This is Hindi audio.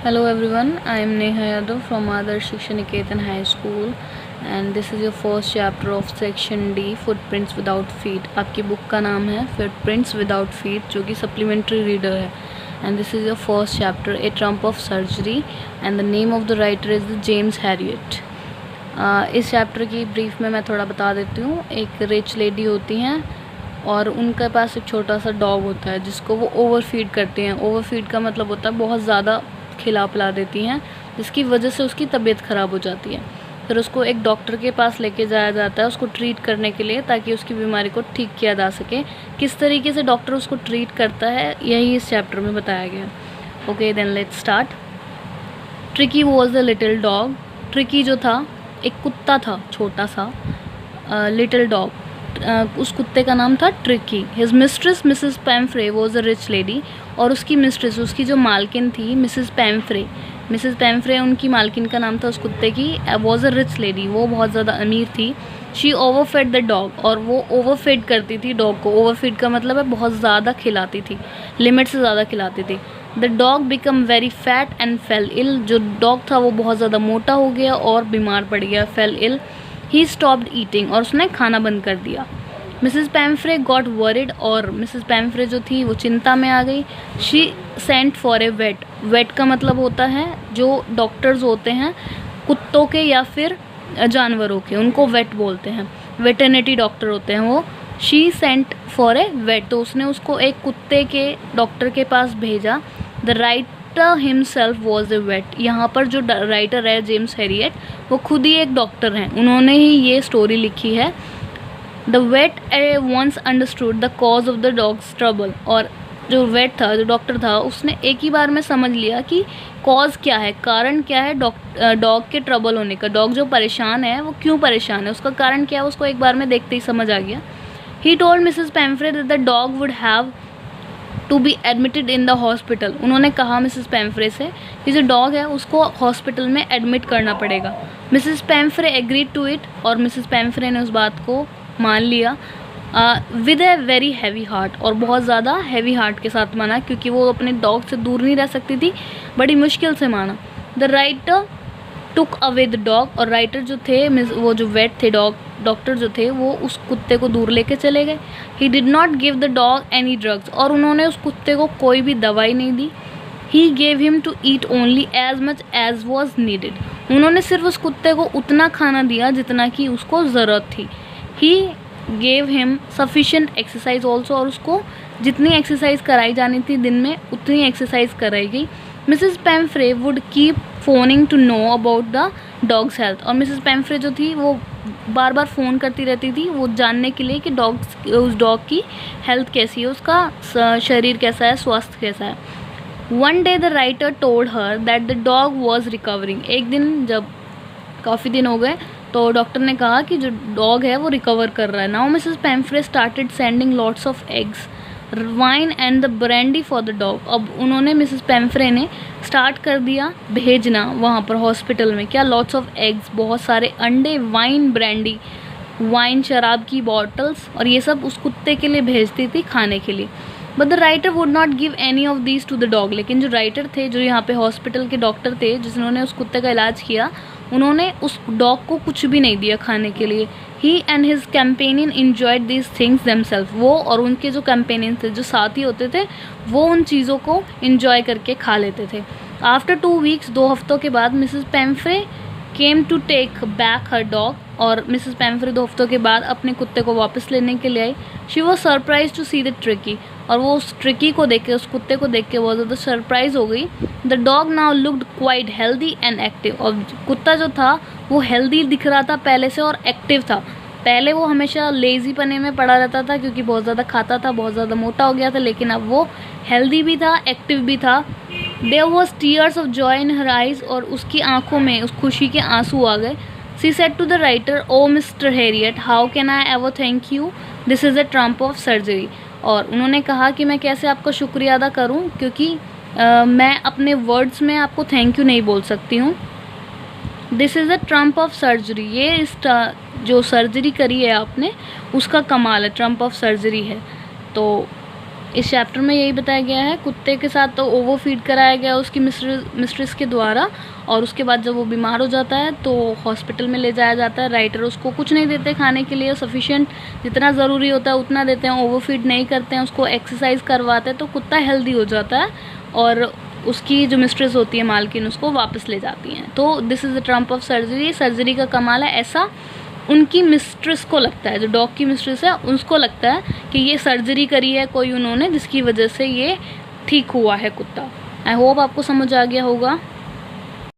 Hello everyone, I am Neha Yadav from Adarsh Shiksha Niketan High School and this is your first chapter of section D Footprints Without Feet. आपकी बुक का नाम है Footprints Without Feet जो कि सप्लीमेंट्री रीडर है and this is your first chapter A Trump of Surgery and the name of the writer is James Herriot. इस चैप्टर की ब्रीफ में मैं थोड़ा बता देती हूँ। एक रिच लेडी होती हैं और उनके पास एक छोटा सा डॉग होता है जिसको वो ओवरफीड करती हैं। ओवरफीड का मतलब होता है बहुत ज़्यादा खिला पिला देती हैं जिसकी वजह से उसकी तबीयत ख़राब हो जाती है। फिर उसको एक डॉक्टर के पास लेके जाया जाता है उसको ट्रीट करने के लिए ताकि उसकी बीमारी को ठीक किया जा सके। किस तरीके से डॉक्टर उसको ट्रीट करता है यही इस चैप्टर में बताया गया। Okay then let's start. Tricky was the little dog. Tricky जो था एक कुत्ता था छोटा सा, लिटिल डॉग। उस कुत्ते का नाम था tricky. His mistress Mrs पैम्फ्रे was a rich lady और उसकी मिस्ट्रेस उसकी जो मालकिन थी मिसेस पैम्फ्रे उनकी मालकिन का नाम था उस कुत्ते की। वॉज अ रिच लेडी, वो बहुत ज़्यादा अमीर थी। शी ओवरफेड द डॉग और वो ओवरफेड करती थी डॉग को। ओवरफीड का मतलब है बहुत ज़्यादा खिलाती थी, लिमिट से ज़्यादा खिलाती थी। The dog become very fat and fell ill. जो डॉग था वो बहुत ज़्यादा मोटा हो गया और बीमार पड़ गया, fell ill. He stopped eating और उसने खाना बंद कर दिया। मिसेस पैम्फ्रे गॉट वरिड और मिसेस पैम्फ्रे जो थी वो चिंता में आ गई। She sent for a vet. Vet का मतलब होता है जो डॉक्टर्स होते हैं कुत्तों के या फिर जानवरों के, उनको वेट बोलते हैं, वेटरनिटी डॉक्टर होते हैं वो। She sent for a vet, तो उसने उसको एक कुत्ते के डॉक्टर के पास भेजा। The writer himself was a vet. यहाँ पर जो राइटर है जेम्स हैरियट वो खुद ही एक डॉक्टर हैं, उन्होंने ही ये स्टोरी लिखी है। The vet once understood the cause of the dog's trouble. और जो वेट था, जो डॉक्टर था, उसने एक ही बार में समझ लिया कि कॉज क्या है, कारण क्या है डॉग के ट्रबल होने का। डॉग जो परेशान है वो क्यों परेशान है, उसका कारण क्या है, उसको एक बार में देखते ही समझ आ गया। He told Mrs Pumphrey that the dog would have to be admitted in the hospital. उन्होंने कहा मिसेस पैम्फ्रे से कि जो डॉग है उसको हॉस्पिटल में एडमिट करना पड़ेगा। Mrs Pumphrey agreed to it और मिसेस पैम्फ्रे ने उस बात को मान लिया with a very heavy heart, और बहुत ज़्यादा हैवी हार्ट के साथ माना क्योंकि वो अपने डॉग से दूर नहीं रह सकती थी, बड़ी मुश्किल से माना। The writer took away the dog, और राइटर जो थे वो जो वेट थे डॉक्टर जो थे वो उस कुत्ते को दूर लेके चले गए। He did not give the dog any drugs, और उन्होंने उस कुत्ते को कोई भी दवाई नहीं दी। He gave him to eat only as much as was needed. उन्होंने सिर्फ उस कुत्ते को उतना खाना दिया जितना कि उसको ज़रूरत थी। ही gave him sufficient exercise also, और उसको जितनी एक्सरसाइज कराई जानी थी दिन में उतनी एक्सरसाइज कराई गई। Mrs Pumphrey would keep phoning to know about the dog's health, और मिसेस पैम्फ्रे जो थी वो बार बार फ़ोन करती रहती थी वो जानने के लिए कि उस डॉग की हेल्थ कैसी है, उसका शरीर कैसा है, स्वास्थ्य कैसा है। One day the writer told her that the dog was recovering. एक दिन जब काफ़ी दिन हो गए तो डॉक्टर ने कहा कि जो डॉग है वो रिकवर कर रहा है। Now Mrs पैम्फ्रे started sending lots of eggs, wine and the brandy for the dog. अब उन्होंने मिसेस पैम्फ्रे ने स्टार्ट कर दिया भेजना वहाँ पर हॉस्पिटल में क्या, लॉट्स ऑफ एग्स, बहुत सारे अंडे, वाइन, ब्रांडी, वाइन शराब की बॉटल्स, और ये सब उस कुत्ते के लिए भेजती थी खाने के लिए। But the writer would not give any of these two the dog. लेकिन जो राइटर थे, जो यहाँ पे हॉस्पिटल के डॉक्टर थे जिन्होंने उस कुत्ते का इलाज किया, उन्होंने उस डॉग को कुछ भी नहीं दिया खाने के लिए। He and his companion enjoyed these things themselves. वो और उनके जो कैंपेनियन थे, जो साथी होते थे, वो उन चीज़ों को इंजॉय करके खा लेते थे। आफ्टर 2 वीक्स, 2 हफ्तों के बाद, Mrs Pumphrey came to take back her dog, और मिसेस पैम्फ्रे 2 हफ्तों के बाद अपने कुत्ते को वापस लेने के लिए आई। She was surprise to see the tricky, और वो उस ट्रिकी को देख के, उस कुत्ते को देख के बहुत ज़्यादा सरप्राइज हो गई। The dog now looked quite healthy and active, और कुत्ता जो था वो हेल्दी दिख रहा था पहले से और एक्टिव था। पहले वो हमेशा लेजी पने में पड़ा रहता था क्योंकि बहुत ज़्यादा खाता था, बहुत ज़्यादा मोटा हो गया था, लेकिन अब वो हेल्दी भी था, एक्टिव भी था। There was tears of joy in her eyes, और उसकी आंखों में उस खुशी के आंसू आ गए। She said to the writer, oh Mr Herriot, how can I ever thank you, this is a triumph of surgery. और उन्होंने कहा कि मैं कैसे आपका शुक्रिया अदा करूं क्योंकि मैं अपने वर्ड्स में आपको थैंक यू नहीं बोल सकती हूँ। This is a triumph of surgery, ये इस जो सर्जरी करी है आपने उसका कमाल है, ट्रम्प ऑफ सर्जरी है। तो इस चैप्टर में यही बताया गया है, कुत्ते के साथ तो ओवर फीड कराया गया उसकी मिस्ट्रेस के द्वारा, और उसके बाद जब वो बीमार हो जाता है तो हॉस्पिटल में ले जाया जाता है। राइटर उसको कुछ नहीं देते खाने के लिए, सफिशिएंट जितना ज़रूरी होता है उतना देते हैं, ओवर फीड नहीं करते हैं, उसको एक्सरसाइज करवाते हैं, तो कुत्ता हेल्दी हो जाता है और उसकी जो मिस्ट्रेस होती है मालकिन उसको वापस ले जाती हैं। तो this is the Trump of surgery. Surgery का कमाल है, ऐसा उनकी मिस्ट्रेस को लगता है, जो डॉग की मिस्ट्रेस है उसको लगता है कि ये सर्जरी करी है कोई उन्होंने, जिसकी वजह से ये ठीक हुआ है कुत्ता। आई होप आपको समझ आ गया होगा।